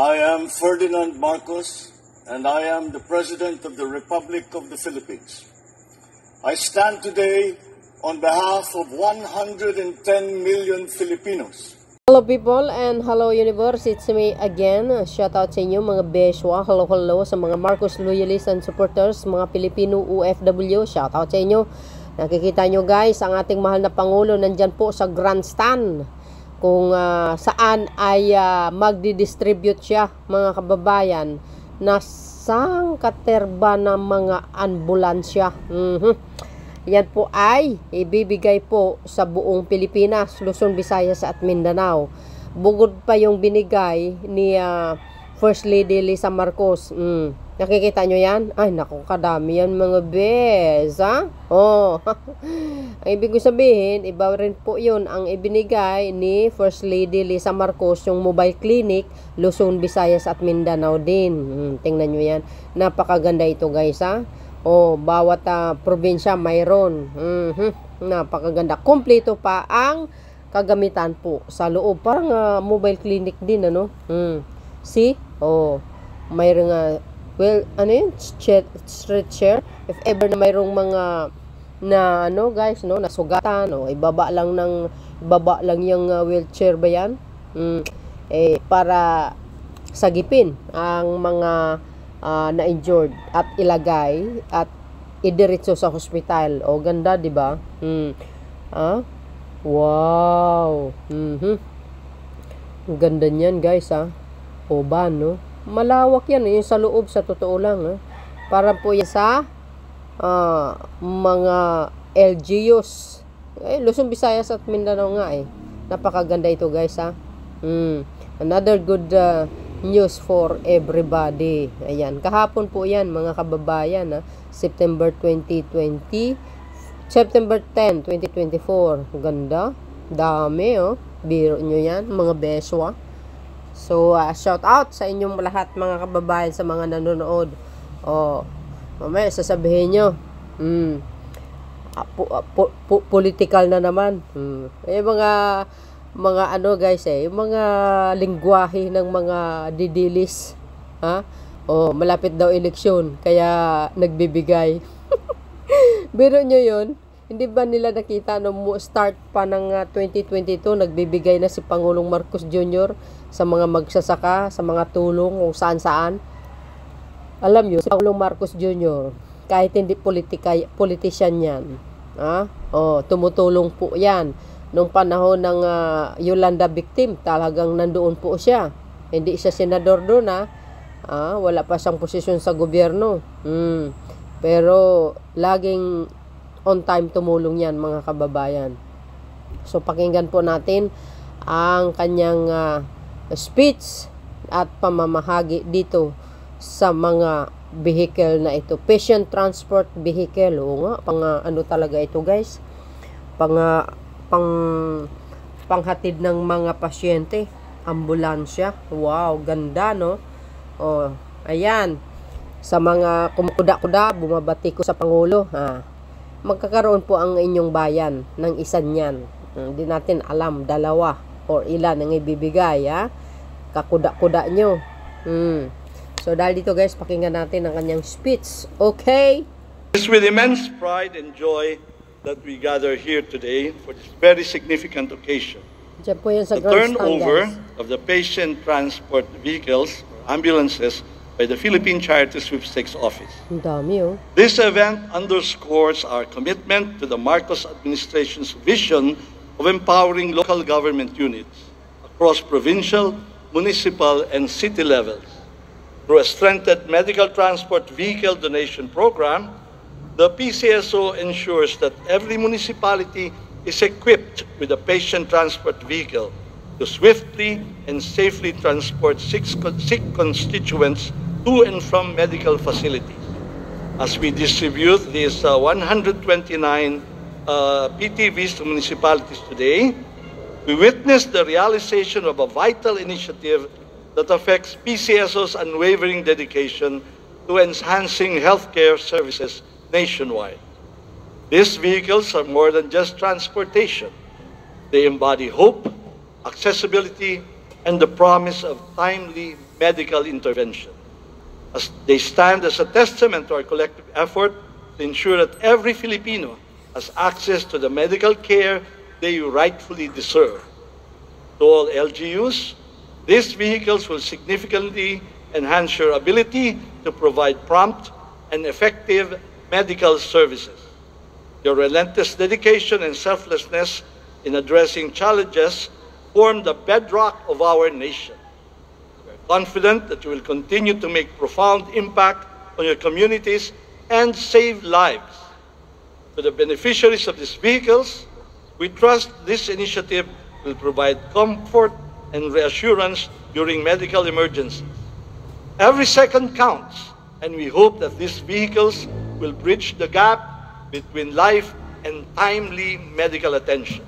I am Ferdinand Marcos, and I am the President of the Republic of the Philippines. I stand today on behalf of 110 million Filipinos. Hello people and hello universe, it's me again. Shout out sa inyo mga Beshwa. Hello sa mga Marcos loyalists and supporters, mga Filipino OFW. Shout out sa inyo. Nakikita nyo guys, ang ating mahal na Pangulo nandyan po sa grandstand. Kung saan ay magdi-distribute siya mga kababayan na sangkaterba ng mga ambulansya. Yan po ay ibibigay po sa buong Pilipinas, Luzon, Visayas at Mindanao. Bugod pa yung binigay ni First Lady Lisa Marcos. Nakikita nyo yan? Ay, naku, kadami yan mga bes, ha? Oh. Ang ibig sabihin, iba rin po yun ang ibinigay ni First Lady Lisa Marcos, yung mobile clinic, Luzon, Visayas at Mindanao din. Tingnan nyo yan. Napakaganda ito guys, ha? Oh, bawat probinsya mayroon. Napakaganda. Kompleto pa ang kagamitan po sa loob. Parang mobile clinic din, ano? See? Oh, mayroon well, ano yun? Stretcher. If ever na mayroong mga na ano guys, no, nasugatan, o ibaba lang yung wheelchair ba yan? Para sagipin ang mga na-injured at ilagay at idiretso sa hospital. O ganda, di ba? Wow. Ang ganda niyan, guys, ha. O ba, no? Malawak yan, yung sa loob, sa totoo lang, ha? Para po yan sa mga LGUs. Luzon, Visayas at Mindanao nga, Napakaganda ito, guys, ha. Another good news for everybody. Ayan, kahapon po yan, mga kababayan, ha? September 10, 2024. Ganda. Dami, oh. Biro nyo yan, mga beswa. So, shout out sa inyong lahat mga kababayan sa mga nanonood. Oh, mamaya sasabihin nyo, political na naman. Mga ano guys, yung mga lingwahe ng mga didilis. Ha? Oh, malapit daw eleksyon, kaya nagbibigay. Biro nyo yun. Hindi ba nila nakita nung start pa ng 2022, nagbibigay na si Pangulong Marcos Jr. sa mga magsasaka, sa mga tulong kung saan-saan? Alam nyo, si Pangulong Marcos Jr., kahit hindi politician yan, tumutulong po yan. Nung panahon ng Yolanda victim, talagang nandoon po siya. Hindi siya senador doon, wala pa siyang posisyon sa gobyerno. Pero laging on time tumulong yan mga kababayan. So pakinggan po natin ang kanyang speech at pamamahagi dito sa mga vehicle na ito. Patient transport vehicle. O nga, ano talaga ito guys? Panghatid ng mga pasyente. Ambulansya. Wow, ganda, no? Oh, ayan. Sa mga kumukuda-kuda, bumabati ko sa Pangulo, magkakaroon po ang inyong bayan ng isa niyan. Hindi natin alam, dalawa or ilan ang ibibigay, kakuda-kuda nyo. So dahil dito guys, pakinggan natin ang kanyang speech. Okay? It is with immense pride and joy that we gather here today for this very significant occasion. Diyan po yan sa the turnover of the patient transport vehicles, ambulances, by the Philippine Charity Sweepstakes Office. Ang dami, oh. This event underscores our commitment to the Marcos administration's vision of empowering local government units across provincial, municipal, and city levels. Through a strengthened medical transport vehicle donation program, the PCSO ensures that every municipality is equipped with a patient transport vehicle to swiftly and safely transport sick constituents to and from medical facilities. As we distribute these 129 PTVs to municipalities today, we witness the realization of a vital initiative that affects PCSO's unwavering dedication to enhancing healthcare services nationwide. These vehicles are more than just transportation. They embody hope, accessibility, and the promise of timely medical intervention. As they stand as a testament to our collective effort to ensure that every Filipino has access to the medical care they rightfully deserve. To all LGUs, these vehicles will significantly enhance your ability to provide prompt and effective medical services. Your relentless dedication and selflessness in addressing challenges form the bedrock of our nation. We are confident that you will continue to make profound impact on your communities and save lives. To the beneficiaries of these vehicles, we trust this initiative will provide comfort and reassurance during medical emergencies. Every second counts, and we hope that these vehicles will bridge the gap between life and timely medical attention.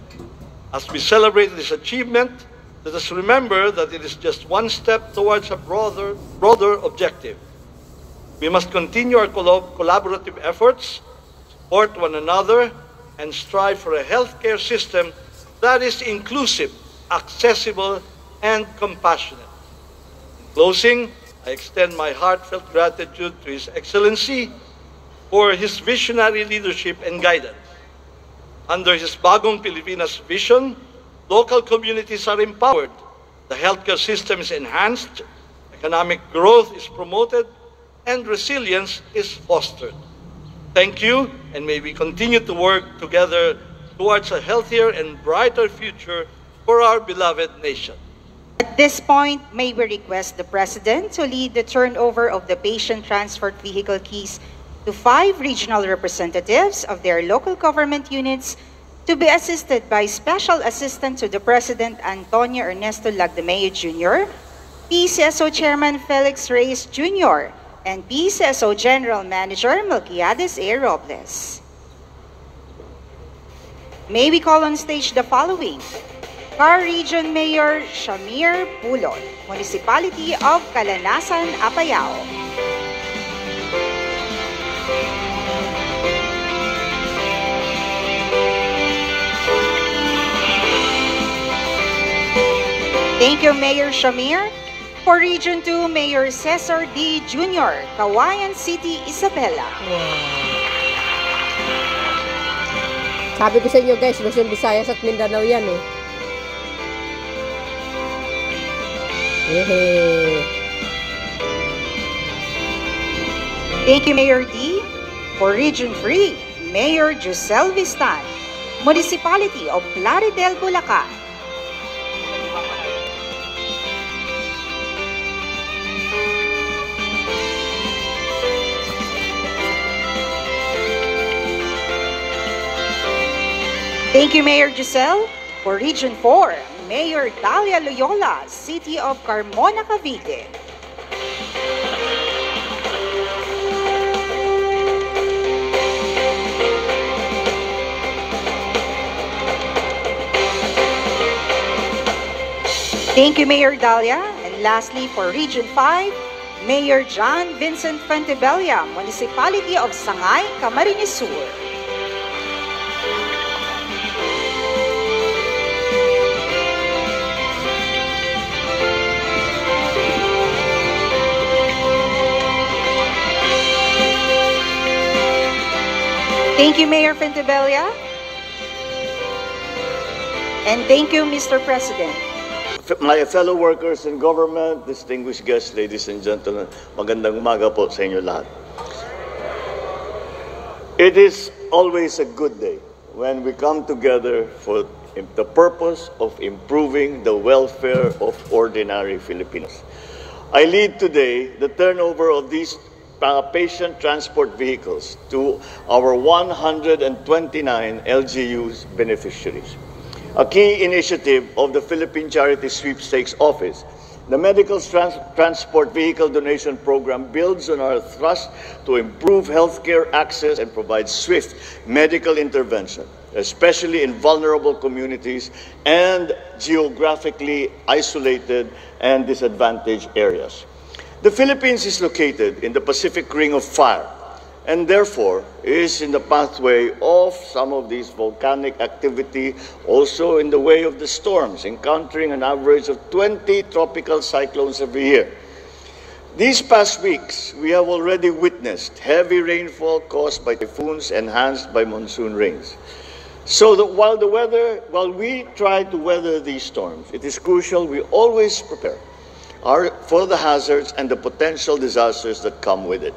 As we celebrate this achievement, let us remember that it is just one step towards a broader objective. We must continue our collaborative efforts, support one another, and strive for a healthcare system that is inclusive, accessible, and compassionate. In closing, I extend my heartfelt gratitude to His Excellency for his visionary leadership and guidance. Under his Bagong Pilipinas vision, local communities are empowered, the healthcare system is enhanced, economic growth is promoted, and resilience is fostered. Thank you, and may we continue to work together towards a healthier and brighter future for our beloved nation. At this point, may we request the President to lead the turnover of the patient transport vehicle keys to 5 regional representatives of their local government units to be assisted by Special Assistant to the President Antonio Ernesto Lagdameo Jr., PCSO Chairman Felix Reyes Jr., and PCSO General Manager Melquiades A. Robles. May we call on stage the following: Car Region Mayor Shamir Pulon, Municipality of Calanasan, Apayao. Thank you, Mayor Shamir. For Region 2, Mayor Cesar D. Jr., Kawayan City, Isabela. Sabi ko sa inyo guys, Luzon, Visayas at Mindanao yan eh. Thank you, Mayor D. For Region 3, Mayor Giselle Vistan, Municipality of Plaridel, Bulacan. Thank you, Mayor Giselle. For Region 4, Mayor Dalia Loyola, City of Carmona, Cavite. Thank you, Mayor Dalia. And lastly, for Region 5, Mayor John Vincent Fantebella, Municipality of Sangay, Camarines Sur. Thank you, Mayor Fantebella. And thank you, Mr. President. My fellow workers in government, distinguished guests, ladies and gentlemen, magandang umaga po sa inyo lahat. It is always a good day when we come together for the purpose of improving the welfare of ordinary Filipinos. I lead today the turnover of these patient transport vehicles to our 129 LGUs beneficiaries. A key initiative of the Philippine Charity Sweepstakes Office, the Medical Transport Vehicle Donation Program builds on our thrust to improve healthcare access and provide swift medical intervention, especially in vulnerable communities and geographically isolated and disadvantaged areas. The Philippines is located in the Pacific Ring of Fire, and therefore is in the pathway of some of these volcanic activity, also in the way of the storms, encountering an average of 20 tropical cyclones every year. These past weeks, we have already witnessed heavy rainfall caused by typhoons enhanced by monsoon rains. So that while we try to weather these storms, it is crucial we always prepare for the hazards and the potential disasters that come with it.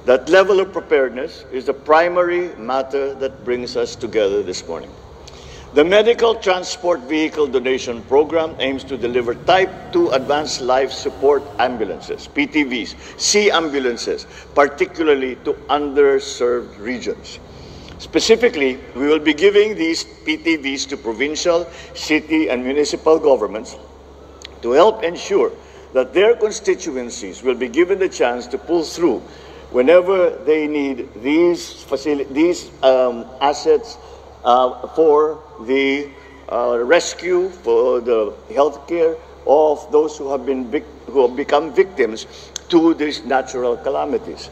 That level of preparedness is the primary matter that brings us together this morning. The Medical Transport Vehicle Donation Program aims to deliver Type 2 Advanced Life Support Ambulances, PTVs, sea ambulances, particularly to underserved regions. Specifically, we will be giving these PTVs to provincial, city, and municipal governments to help ensure that their constituencies will be given the chance to pull through whenever they need these assets for the rescue, for the healthcare of those who have become victims to these natural calamities.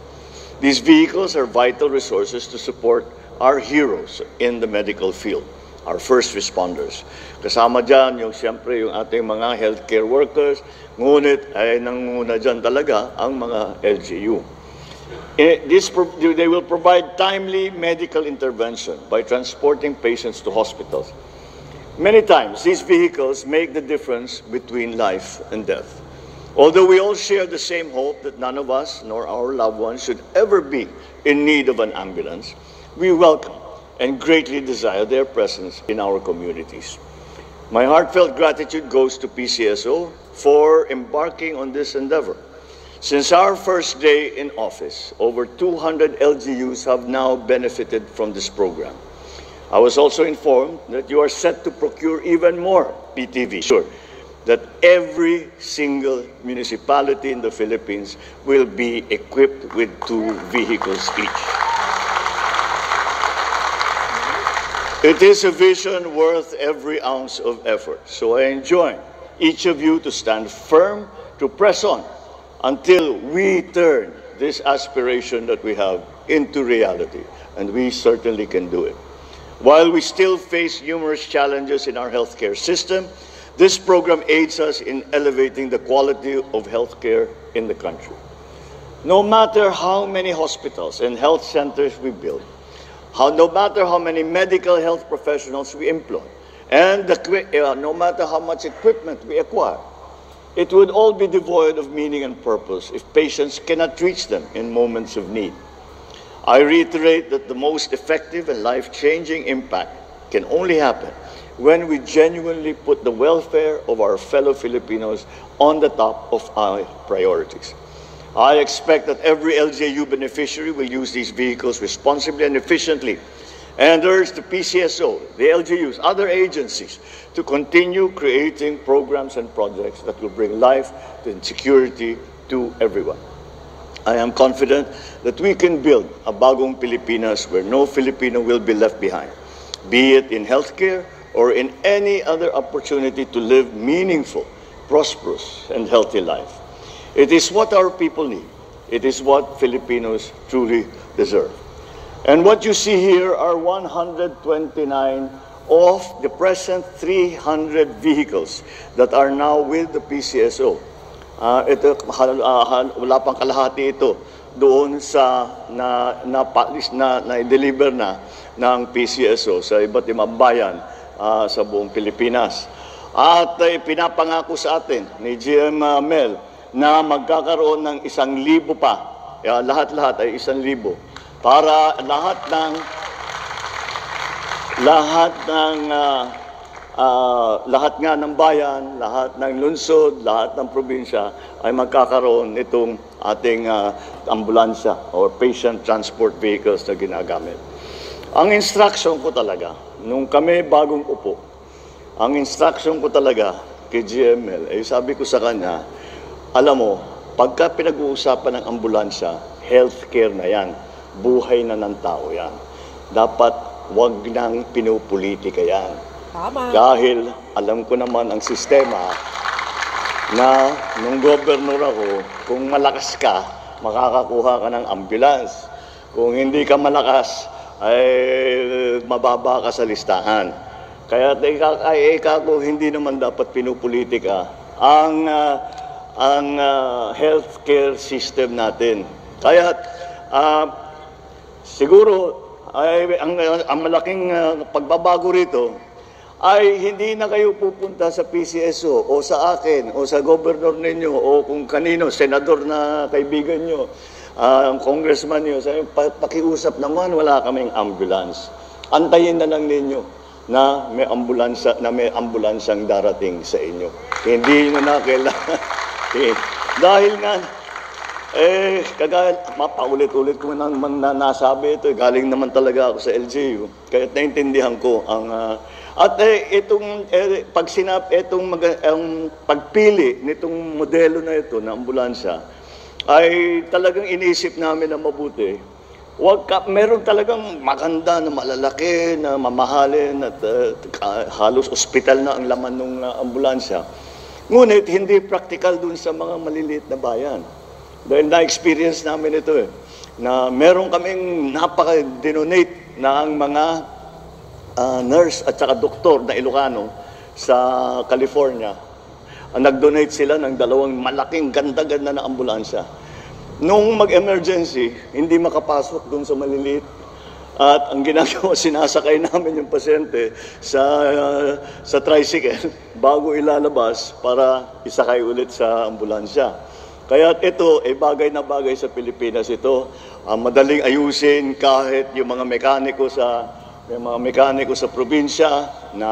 These vehicles are vital resources to support our heroes in the medical field, our first responders. Kasama dyan siyempre yung ating mga healthcare workers, ngunit ay nanguna dyan talaga ang mga LGU. They will provide timely medical intervention by transporting patients to hospitals. Many times, these vehicles make the difference between life and death. Although we all share the same hope that none of us nor our loved ones should ever be in need of an ambulance, we welcome and greatly desire their presence in our communities. My heartfelt gratitude goes to PCSO for embarking on this endeavor. Since our first day in office, over 200 LGUs have now benefited from this program. I was also informed that you are set to procure even more PTVs. Sure, that every single municipality in the Philippines will be equipped with 2 vehicles each. It is a vision worth every ounce of effort. So I enjoin each of you to stand firm, to press on, until we turn this aspiration that we have into reality, and we certainly can do it. While we still face numerous challenges in our healthcare system, this program aids us in elevating the quality of healthcare in the country. No matter how many hospitals and health centers we build, no matter how many medical health professionals we employ, and no matter how much equipment we acquire, it would all be devoid of meaning and purpose if patients cannot reach them in moments of need. I reiterate that the most effective and life-changing impact can only happen when we genuinely put the welfare of our fellow Filipinos on the top of our priorities. I expect that every LGU beneficiary will use these vehicles responsibly and efficiently, and urge the PCSO, the LGUs, other agencies to continue creating programs and projects that will bring life and security to everyone. I am confident that we can build a bagong Pilipinas where no Filipino will be left behind, be it in healthcare or in any other opportunity to live meaningful, prosperous, and healthy life. It is what our people need. It is what Filipinos truly deserve. And what you see here are 129 of the present 300 vehicles that are now with the PCSO. Wala pang kalahati ito doon sa na-deliver na ng PCSO sa iba't ibang bayan sa buong Pilipinas. At pinapangako sa atin ni GM Mel na magkakaroon ng 1,000 pa. Lahat-lahat ay 1,000. Para lahat nga ng bayan, lahat ng lungsod, lahat ng probinsya ay magkakaroon nitong ating ambulansya or patient transport vehicles na ginagamit. Ang instruction ko talaga, nung kami bagong upo, ang instruction ko talaga kay GML, sabi ko sa kanya, alam mo, pagka pinag-uusapan ng ambulansya, healthcare na yan. Buhay na ng tao yan. Dapat wag nang pinupolitika yan. Tama. Dahil alam ko naman ang sistema na nung gobernur ako, kung malakas ka, makakakuha ka ng ambulance. Kung hindi ka malakas, ay mababa ka sa listahan. Kaya ko hindi naman dapat pinupolitika ang healthcare system natin. Kaya siguro ay ang malaking pagbabago rito ay hindi na kayo pupunta sa PCSO o sa akin o sa governor ninyo o kung kanino, senador na kaibigan nyo, congressman nyo, pakiusap naman, wala kaming ambulance. Antayin na lang ninyo na may ambulansang darating sa inyo. Hindi nyo na kailangan. Dahil nga, kagaya, paulit-ulit ko naman nasabi ito, galing naman talaga ako sa LGU, kaya naintindihan ko ang, pagpili nitong modelo na ito, na ambulansya, ay talagang inisip namin na mabuti. Meron talagang maganda na malalaki, na mamahalin, at halos ospital na ang laman ng ambulansya. Ngunit hindi practical dun sa mga maliliit na bayan. Dahil na-experience namin ito na meron kaming napaka-donate na ang mga nurse at saka doktor na Ilocano sa California. Nag-donate sila ng 2 malaking ganda-ganda na ambulansya. Nung mag-emergency, hindi makapasok doon sa maliliit. At ang ginagawa, sinasakay namin yung pasyente sa tricycle bago ilalabas para isakay ulit sa ambulansya. Kaya ito ay bagay na bagay sa Pilipinas ito. Madaling ayusin kahit yung mga mekaniko sa probinsya na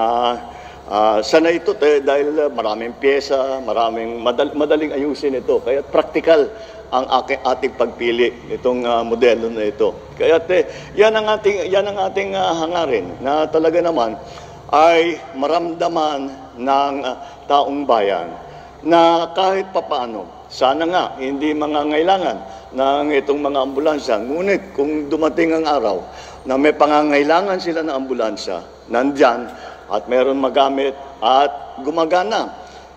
sanay ito dahil maraming pyesa, madaling ayusin ito. Kaya practical ang ating pagpili nitong modelo na ito. Kaya yan ang ating hangarin na talaga naman ay maramdaman ng taong bayan na kahit papaano, sana nga hindi mangangailangan ng itong mga ambulansya. Ngunit kung dumating ang araw na may pangangailangan sila ng ambulansya, nandyan at meron magamit at gumagana.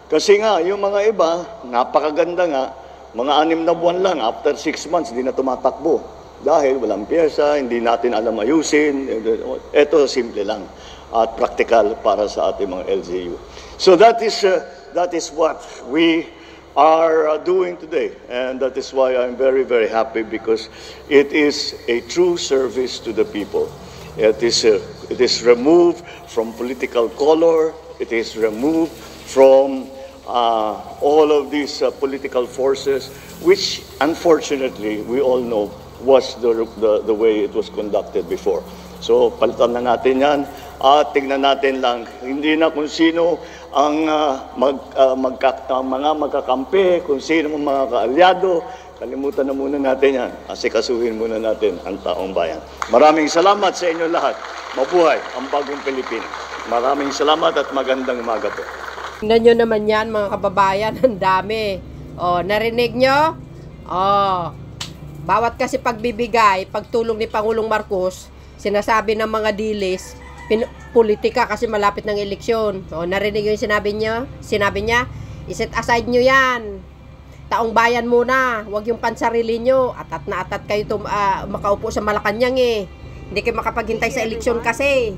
Kasi nga, yung mga iba, napakaganda nga, mga 6 na buwan lang, after 6 months, hindi na tumatakbo. Dahil walang pyesa, hindi natin alam ayusin. Ito, simple lang at practical para sa ating mga LGU. So that is what we are doing today, and that is why I'm very, very happy, because it is a true service to the people. It is removed from political color. It is removed from all of these political forces, which unfortunately we all know was the way it was conducted before. So palitan na natin yan at tingnan natin lang, hindi na kung sino ang mga magkakampi, kung sino ang mga kaalyado, kalimutan na muna natin yan. Asikasuhin muna natin ang taong bayan. Maraming salamat sa inyo lahat. Mabuhay ang bagong Pilipinas. Maraming salamat at magandang umaga po. Tingnan nyo naman yan mga kababayan, ang dami. O, narinig nyo? O, bawat kasi pagbibigay, pagtulong ni Pangulong Marcos, sinasabi ng mga dilis, politika kasi malapit ng eleksyon. O, narinig yung sinabi niya? I-set aside nyo yan. Taong bayan muna, huwag yung pansarili nyo. Atat na atat kayo makaupo sa Malacanang eh. Hindi kayo makapaghintay sa eleksyon kasi.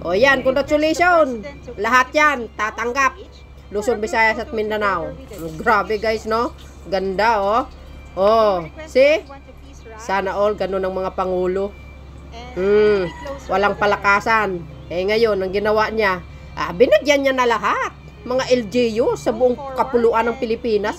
O yan, congratulations. Lahat yan, tatanggap. Luzon, Visayas at Mindanao. Grabe guys, no? Ganda, oh. Oh, see? Sana all, ganun ang mga pangulo. Walang palakasan. Eh ngayon, ang ginawa niya, binagyan niya na lahat. Mga LGU sa buong kapuluan ng Pilipinas.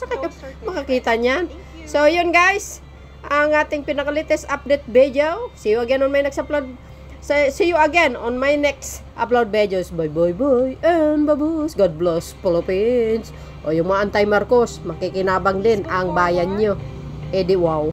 Makakita niyan. So, yun guys. Ang ating pinaka-latest update video. See you again on my next upload. See you again on my next upload videos. Bye bye bye and babus. God bless Philippines. O yung mga anti-Marcos, makikinabang din ang bayan nyo. Eh di wow.